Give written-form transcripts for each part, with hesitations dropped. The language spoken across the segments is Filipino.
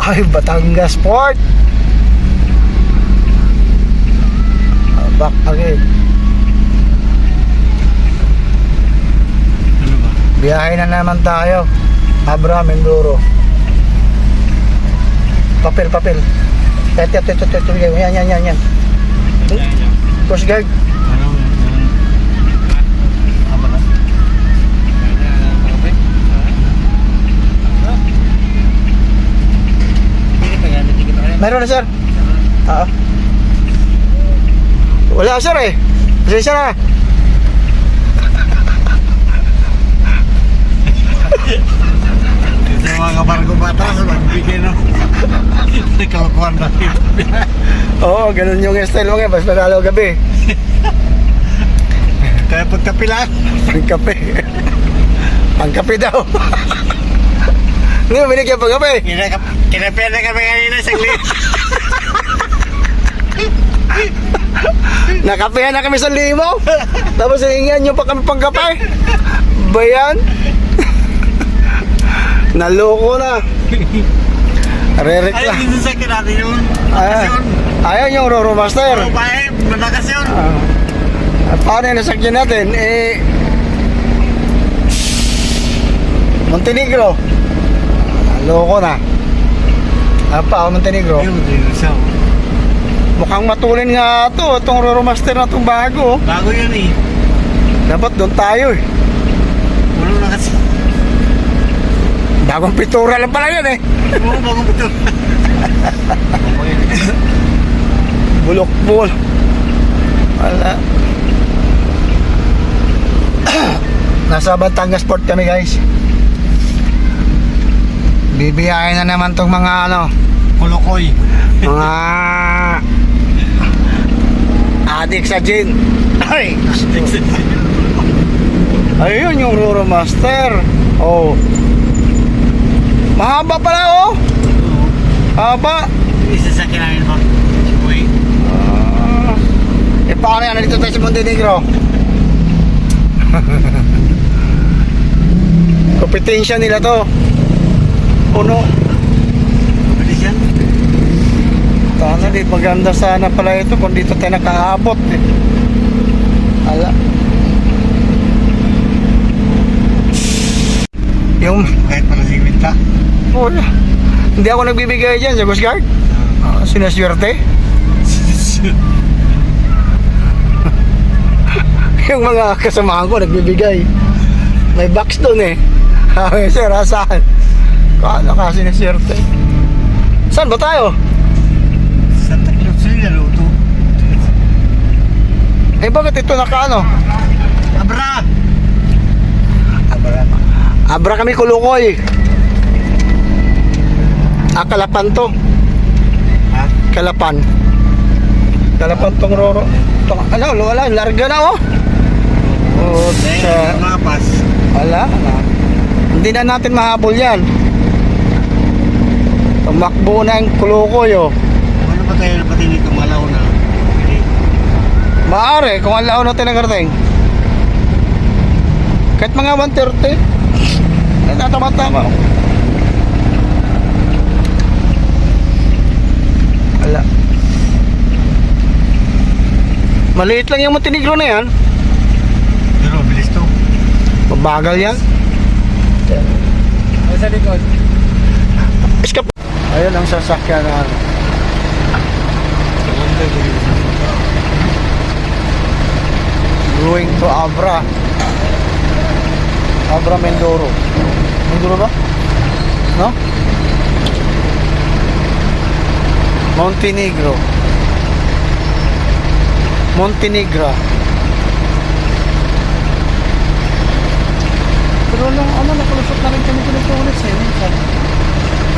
Ay, Batangas Port. Back again. Ano ba? Biyahe na naman tayo. Abra, Mindoro. Papel. Ito. Yan. Coast Guard. Meron na, sir. Oo. Wala, sir, eh. Pasensya na. Sa mga kabargo bata sa magbigay no. Nagkakuhan na rin. Oo, ganun yung style mo ngayon. Basta lalo gabi. Kaya pagkapi lang. Pangkape. Pangkape daw. Hindi mo binigyan pangkape. Kinapian na kami kanina sa glit. Nakapehan na kami sa 5. Tapos hihingan nyo pa kami pangkape. Bayan. Naloko na. Re-rek Ay, lang. dito sa kinati yun. Ayaw yung Roro Master. Oo, bae. Malakas yun. Paano yung nasakyan natin? Montenegro. Loko na. Apa, Montenegro. Ayun, dito siya. Mukhang matulin nga to. Itong Roro Master na itong bago. Bago yun eh. Dapat doon tayo eh. Wala na kasi. Bagong pintura lang pala yun eh. Oo, bagong betul. Bulok-bul. Wala. Nasa Batangas Port kami, guys. Bibiyahin na naman tong mga Kolokoy. mga adik sa gin. Ay, ayun yung Roro Master. Oh, mahaba pala, oh. Haba. Isa sa kinamin mo. Uy. Paano yan? Nandito tayo sa Montenegro. Kompetensya nila to. Puno. Mabilis yan. Sana di maganda sana pala ito kung dito tayo nakaabot eh. Ala. Yung Kahit pala si Winta. oh, hindi ako nagbibigay dyan sa Coast Guard. Sinaswerte. Yung mga kasamahan ko nagbibigay. May box doon eh. Sir, saan? Kala ka sinaswerte. Saan ba tayo? Santa Cruz sila luto. Eh bakit ito nakaano? Abra! Abra kami Kulukoy. Kalapan to. Ha? Kalapan tong Roro. Ano, wala, larga na oh. Oh, Eh, mapas. wala na. Hindi na natin mahabol yan. Tumakbo na yung Kulukoy oh. Ano ba tayo pati dito malaw na? Maaari, kung alaw natin ang karating. Kahit mga 1:30. Natama-tama oh. Wala. Maliit lang yung Montenegro na yan. Pero bilis to. Mabagal yan. Sa likod. Iskap. Ayun ang sasakyan na ano. Going to Abra. Abra Mindoro. Mindoro ba? No? Montenegro. Montenegro. Pero lang ano, nakalusot na rin kami dito ulit sa inyo.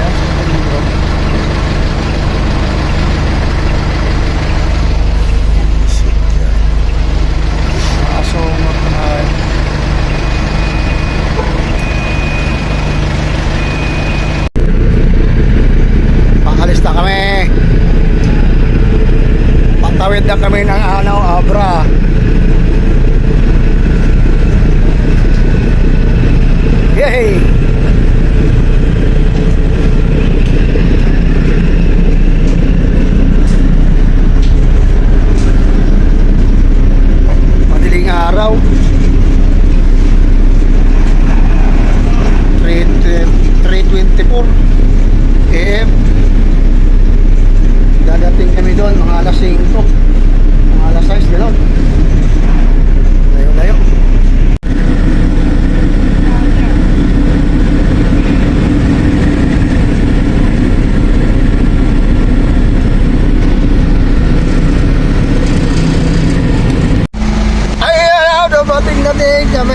Yan, sa Montenegro. Asungot na. Pakalis na kami. Patawid na kami ng Abra. Yay!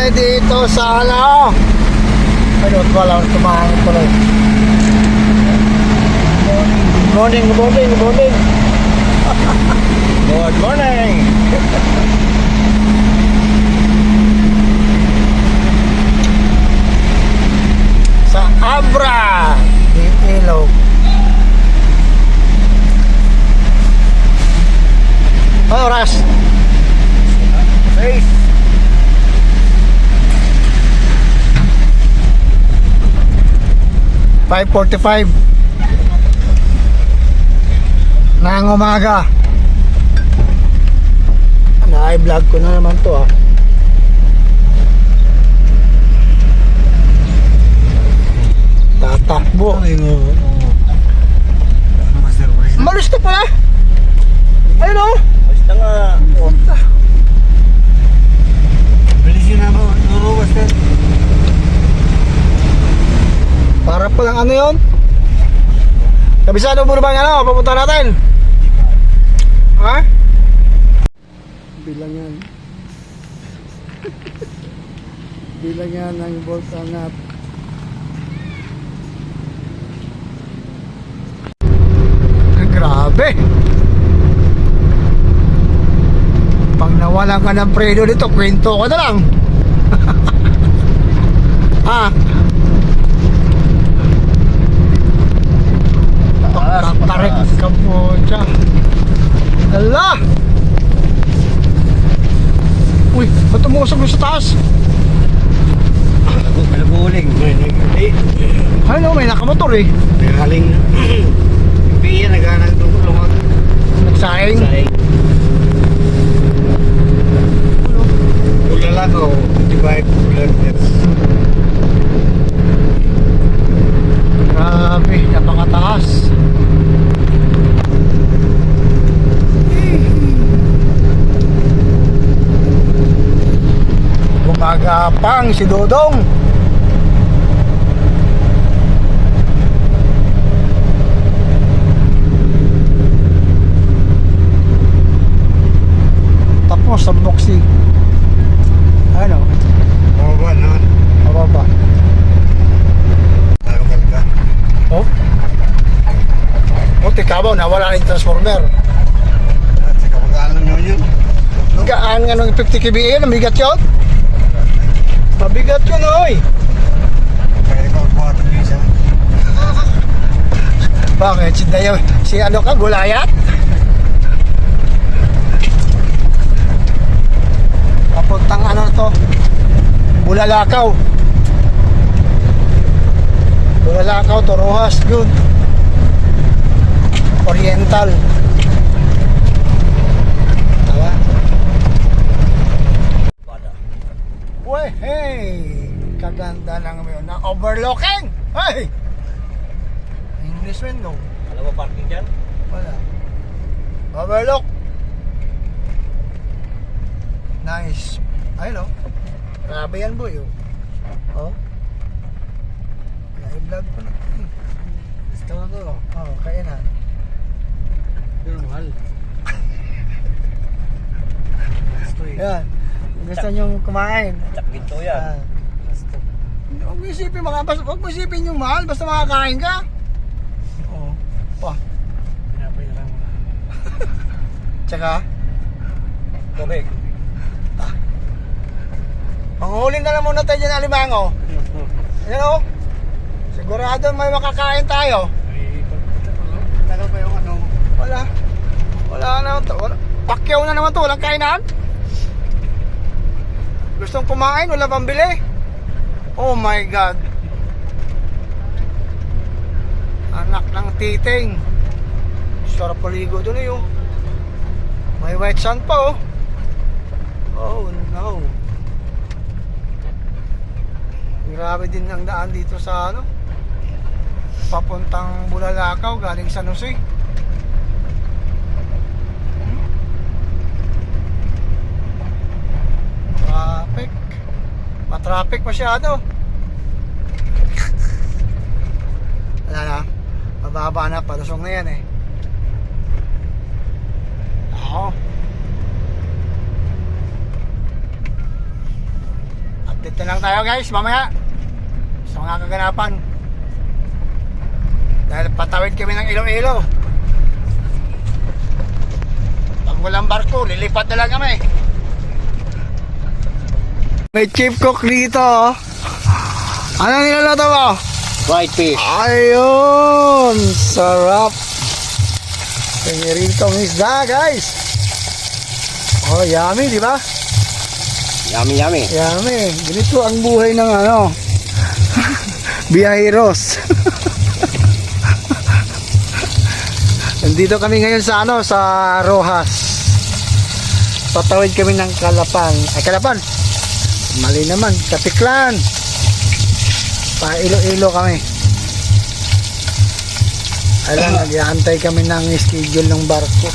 tayo dito sa ano. Ano, wala tumangin pala. Good morning, good morning, good morning. Good morning! Sa Abra, Ilog. Oh, oras. Face! $5:45 ng umaga. Na-vlog ko na naman to ah. Tatakbo. Master Race. Malis na pala. Ayun oh. Basta nga. Bilisin na mo. Nuro, Master. Para palang ano yun? Kabisado mo na ba ano? Papunta natin. Ha? Bilang yan. Bilang yan ng bolt angat. Grabe. Pag nawalan ka ng preno dito, kwento ka na lang. Ha? Tatarik ka po siya. Ala! Uy, ba't umusog sa taas? Palabuling. Ano, may nakamotor eh. Haling. Piya naghanang tulungan. Nagsaing. Ulala ko. Divide kilometers. Grabe, napakataas. Gumagapang si Dodong. Tapos sa boxing. Ano? Baba naman. Mababa. Tagal ka. Oh? Buti ka ba, nawala yung transformer. At sa kapag-alam nyo yun. Gaan nga nung 50 kBA, mabigat yun? Mabigat yun, oy! Kaya ko ako ito bisa. Bakit? Si ano ka, Gulayat? Papuntang ano to? Bulalakaw. Bulalakaw to Rojas, yun. Oriental. Tama? Uy, hey! Kaganda lang mo yun. Na overlooking! Hey! English window. Alam mo parking dyan? Wala. Overlook. Nice. Ayun oh. Grabe yan boy oh. Oh. Na-vlog ko na. Gusto ko to. Oh, kaya na. Pero mahal. Gusto eh. Yan. Kung gusto nyo kumain. Tsak ginto yan. Ah. Gusto. Huwag mo isipin huwag mo isipin yung mahal basta makakain ka. Oo. Pa. Pinapayaran mo na. Tsaka, Tubig. panghuli na lang muna tayo dyan alimango. Yan o. Sigurado may makakain tayo. Ay, tagal pa yung ano. Wala. Wala na to. Pakyaw na naman to. Walang kainan. Gustong kumain, wala pambili. Oh my God. Anak ng titing. Sarap paligo doon eh oh. May white sand pa oh. Oh no. Grabe din ang daan dito sa ano. Papuntang Bulalakaw galing San Jose. Traffic. Matraffic masyado. Wala na. Mababa na. Palusong na yan eh. Oo. At Dito lang tayo guys, mamaya sa mga kaganapan. Dahil patawid kami ng Iloilo. Pag walang barko, lilipat na lang kami. May chief cook dito. Ano niluluto mo? White fish. Ayun! Sarap! Pingiritong isda guys. Oh, yummy, di ba? Yummy, yummy. Yummy. Ganito ang buhay ng ano, biyaheros. Nandito kami ngayon sa ano, sa Rojas. Patawid kami ng Kalapan. Ay, Kalapan. Mali naman, Katiklan. Pa Ilo-ilo kami. Alam, nag-aantay kami ng schedule ng barko.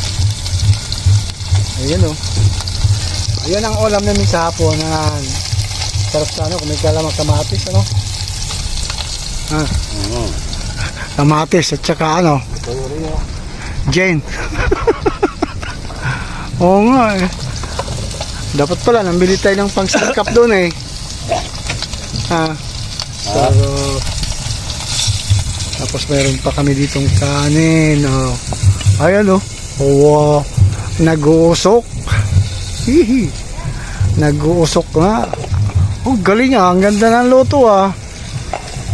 Ayun oh. Ayun ang ulam namin sa hapon. Sarap sa ano, kung may kalamang kamatis, ano? Kamatis at saka ano? Jane. Oo nga eh. Dapat pala, nambili tayo ng pang-sangkap doon eh. Tapos meron pa kami ditong kanin. Oh. Ayan oh. Wow. Nag-uusok. Hihi. Nag-uusok nga. Oh, galing ah. Ang ganda ng luto ah.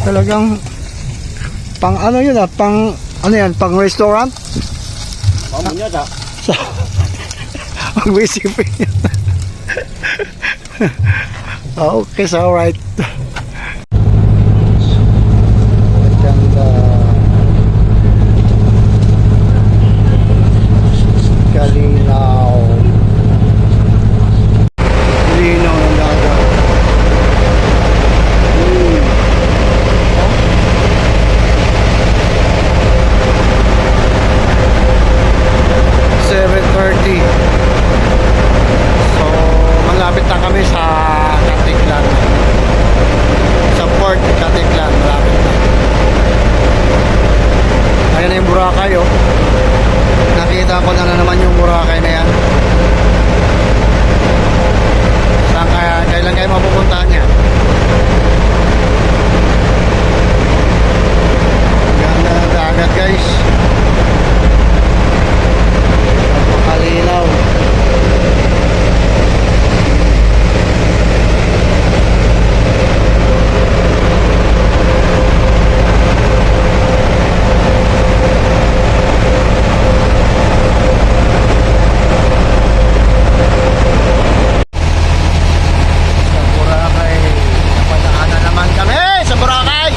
Talagang pang ano yun ah. Pang ano yan? Pang restaurant? Pamunya ta. Mag-isipin yan. Okay, so alright. Ganda. Kalinaw. Linaw ng dagat. 7:30. So, malapit na kami sa Katiklan. Sa Port Katiklan, malapit na. Ayan na yung Boracay, oh. Nakita ko na naman yung Boracay na yan. Saan kailan kayo mapupuntahan niya? Ganda ng dagat, guys. Napakalilaw. Sa Boracay, padaanan naman kami sa Boracay.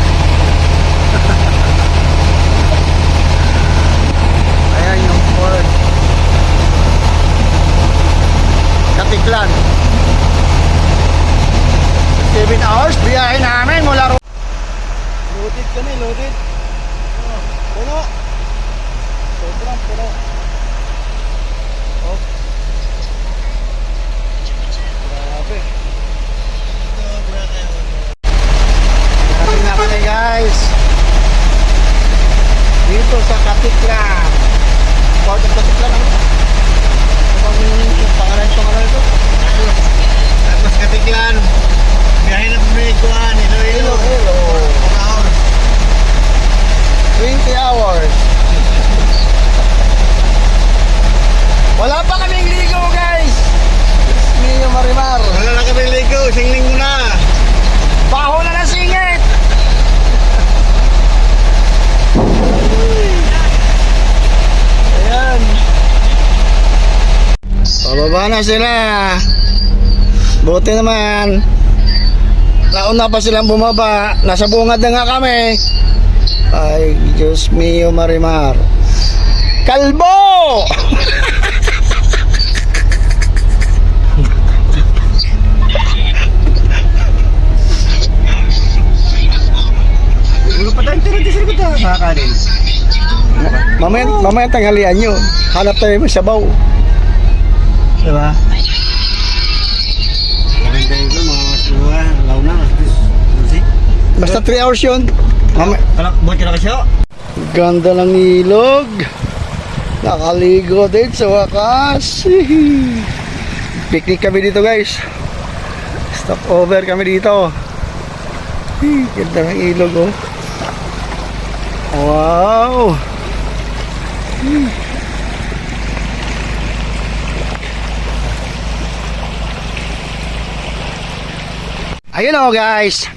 Ayan yung port Katiklan. 7 hours biyahe namin mula loaded kami, loaded. Puno. Sobrang puno. Oh. Grabe. Grabe na kami guys. Dito sa Katiklan. Port of Katiklan ano? Yung pangalan ito? Tapos Katiklan. Biyahe na pumikuan. Iloilo. 20 hours. Wala pa kaming ligo guys. Mio Marimar. Wala na kami ligo. Singling mo na. Baho na ng singit. Ayan. Pababa na sila. Buti naman. Nauna pa silang bumaba. Nasa bungad na nga kami. Ay, Diyos mio Marimar. Kalbo! Ulo pa tayong tira di sila ko nakakanin. Mamaya tanghalian nyo. Hanap tayo may sabaw. Diba? Maganda ito mga masuha. Law na. Basta 3 hours yun. Kalak, buhat ka na kasi ho. Ganda ng ilog. Nakaligo din sa wakas. Picnic kami dito guys. Stop over kami dito. Ganda ng ilog oh. Wow. Ayun oh guys.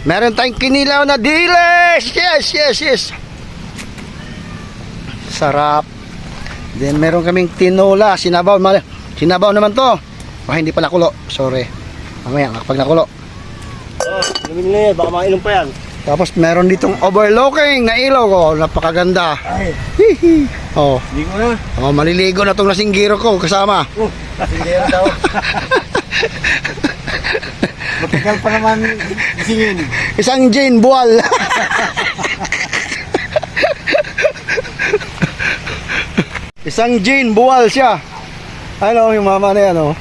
Meron tayong kinilaw na dilis. Yes. Sarap. Then meron kaming tinola, sinabaw naman to. Oh, hindi pala kulo. Sorry. Mamaya kapag nakulo. Oh, lumili, baka makainom pa yan. Tapos meron ditong overlooking na ilog oh, napakaganda. Ay, Hihi. Oh, hindi ko na. oh, maliligo na tong lasinggiro ko kasama. Kasindero daw. Matagal pa naman gisingin. Isang Jane buwal. Isang Jane buwal siya. Ano yung mama na yan oh.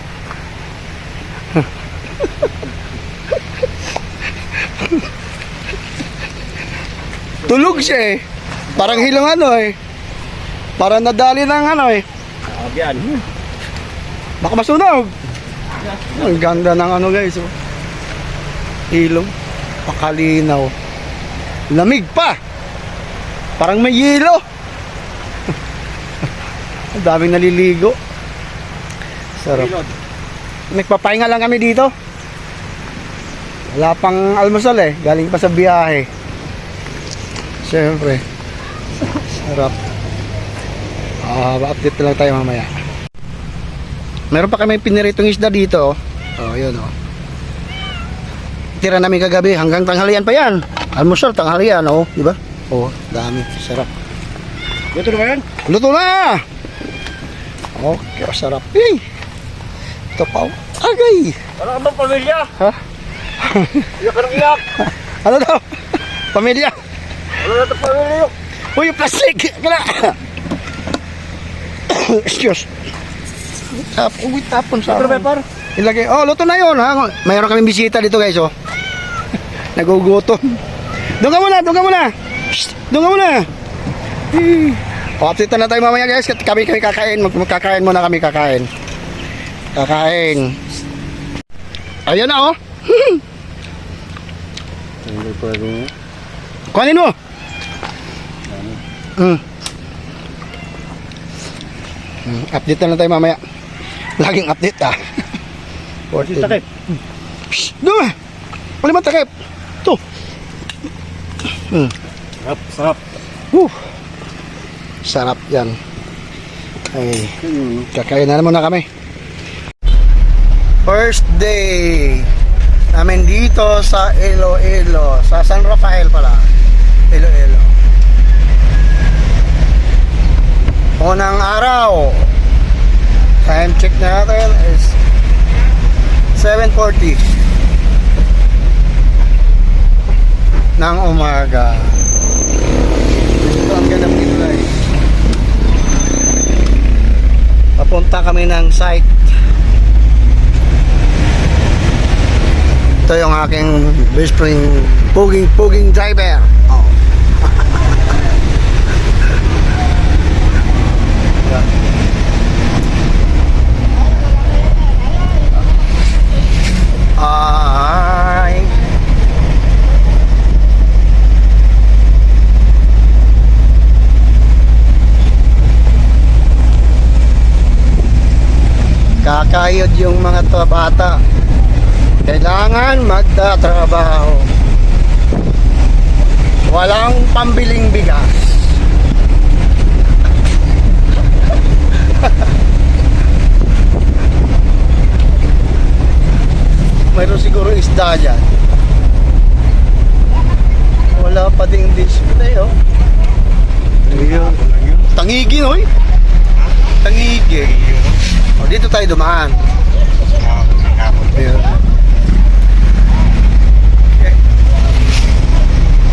Tulog siya eh. Parang hilang ano eh. Parang nadali ng ano eh. Yan. Baka masunog. Ang ganda ng ano guys oh. Ilong. Pakalinaw. Lamig pa. Parang may yelo. Ang daming naliligo. Sarap. Nagpapahinga lang kami dito. Wala pang almusal eh. Galing pa sa biyahe. Siyempre. Sarap. Update na lang tayo mamaya. Meron pa kami piniritong isda dito. Oh, yun oh. Tira namin kagabi hanggang tanghalian pa yan. Almusal, tanghalian oh. Diba? Oh, dami. Sarap. Luto na ba yan? Luto na! Okay, sarap. Hey! Ito pa oh. Agay! Wala ka bang pamilya? Ha? Iyak ka ng iyak. Ano daw? Pamilya? Wala na itong pamilya. Uy, yung plastic! Kala! Excuse. Tapon sa Luto na ba yan, par? ilagay. Oh, luto na yun ha. Mayroon kaming bisita dito guys oh. Nagugutom. Doon ka muna. Shh, doon ka muna. Update na tayo mamaya guys. Kami kakain. Magkakain muna kami kakain. Kakain. Ayan na oh. Hindi pa rin. Kuhanin mo. Update na lang tayo mamaya. Laging update ah. Takip. Shh, doon. Wala man takip. Ito. Sarap. Sarap yan. Ay, kakain na muna kami. First day namin dito sa Iloilo. Sa San Rafael pala. Iloilo. Unang araw. Time check natin is 7:40 ng umaga. Ito ang ganda dito guys. Papunta kami ng site. Ito yung aking best friend, puging driver. Oh. Ay. Kakayod yung mga bata. Kailangan magtatrabaho. Walang pambiling bigas. Mayroon siguro isda dyan. Wala pa ding display oh. Ayun. Tangigi oy. Tangigi. Oh, dito tayo dumaan. Ayun. Okay.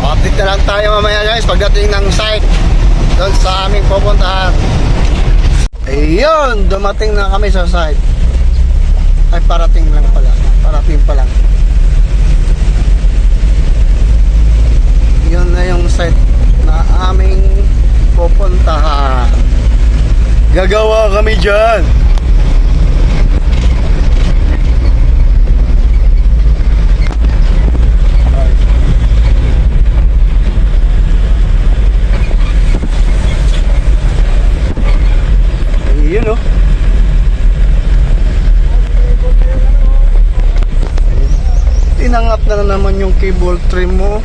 Update na lang tayo mamaya guys pagdating ng site doon sa aming pupuntahan. Ayun, dumating na kami sa site. Ay, parating lang pala. Parating pa lang. Yun na yung site na aming pupuntahan. Gagawa kami dyan. na naman yung cable trim mo.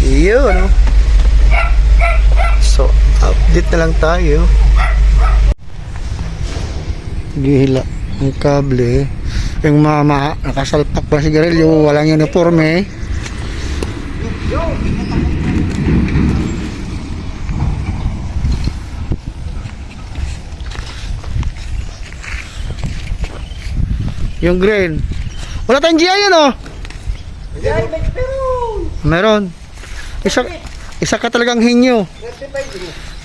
Yun, no? So, update na lang tayo. Gihila ang kable. Yung mama, nakasalpak pa sigarilyo, walang uniforme. Yung green. Wala tayong GI yun, oh. Meron. Isa ka talagang hinyo.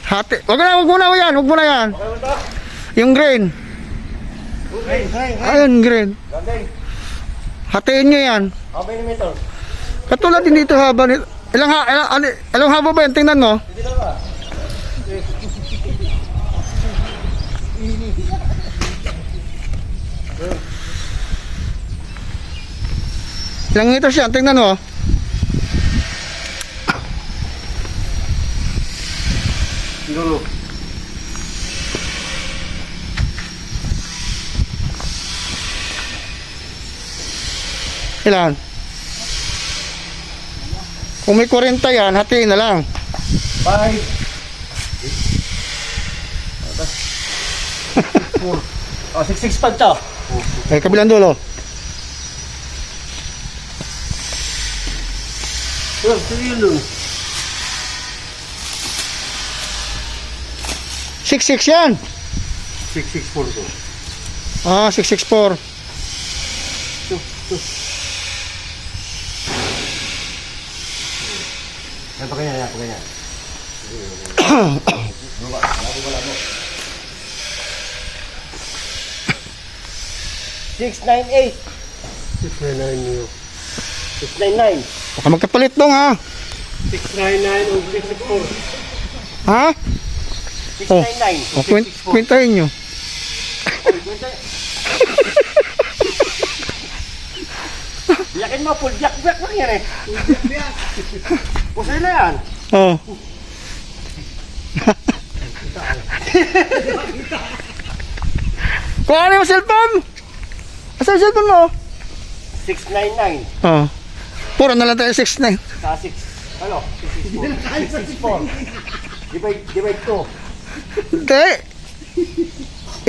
Hati. Wag mo na yan. Yung green. Ayun, green. Hatiin nyo yan. Katulad din dito haba nito. Ilang haba ba yan? Tingnan mo. Ilang meters yan? Tingnan mo. Dulo. Ilan? Kung may 40 yan, hatiin na lang. 5. 4. 665 to. Eh, kabilang dulo. 66 yan. 664 to. Ah, 664. Yan pa ganyan. 698. 699. Baka magkapalit dong, ha? 699 o 664. Ha? 699. O, kwentahin nyo. Yakin mo, full jack lang yan eh. Pusay na yan. Oh. Kung ano yung cellphone? Asa yung cellphone mo? 699. Oh. Puro na lang tayo 6'9". Sa 6. Ano? 664. Divide 2. Hindi.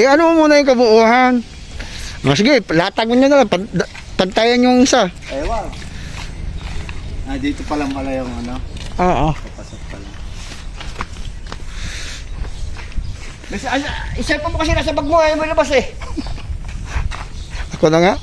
Ano mo muna yung kabuuhan. O, sige, latag mo nyo na lang. Pantayan yung isa. Ewan. Dito pa lang pala yung ano. Oo. Papasok pa lang. Isa pa mo kasi nasa bag mo. Ayaw mo ilabas eh. Ako na nga.